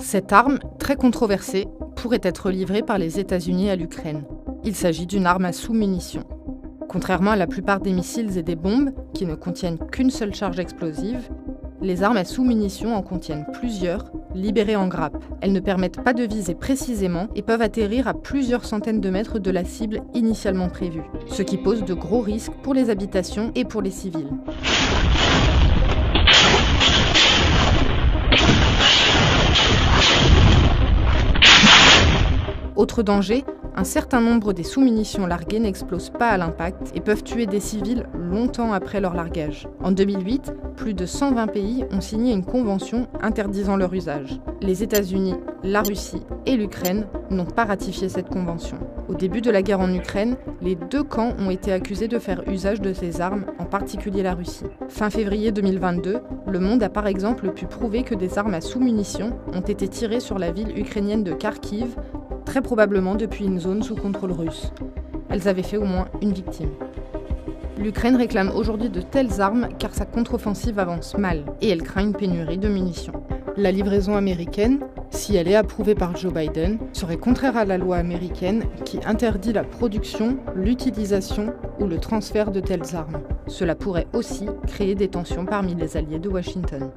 Cette arme, très controversée, pourrait être livrée par les États-Unis à l'Ukraine. Il s'agit d'une arme à sous-munitions. Contrairement à la plupart des missiles et des bombes, qui ne contiennent qu'une seule charge explosive, les armes à sous-munitions en contiennent plusieurs, libérées en grappe. Elles ne permettent pas de viser précisément et peuvent atterrir à plusieurs centaines de mètres de la cible initialement prévue, ce qui pose de gros risques pour les habitations et pour les civils. Autre danger, un certain nombre des sous-munitions larguées n'explosent pas à l'impact et peuvent tuer des civils longtemps après leur largage. En 2008, plus de 120 pays ont signé une convention interdisant leur usage. Les États-Unis, la Russie et l'Ukraine n'ont pas ratifié cette convention. Au début de la guerre en Ukraine, les deux camps ont été accusés de faire usage de ces armes, en particulier la Russie. Fin février 2022, Le Monde a par exemple pu prouver que des armes à sous-munitions ont été tirées sur la ville ukrainienne de Kharkiv, très probablement depuis une zone sous contrôle russe. Elles avaient fait au moins une victime. L'Ukraine réclame aujourd'hui de telles armes car sa contre-offensive avance mal et elle craint une pénurie de munitions. La livraison américaine, si elle est approuvée par Joe Biden, serait contraire à la loi américaine qui interdit la production, l'utilisation ou le transfert de telles armes. Cela pourrait aussi créer des tensions parmi les alliés de Washington.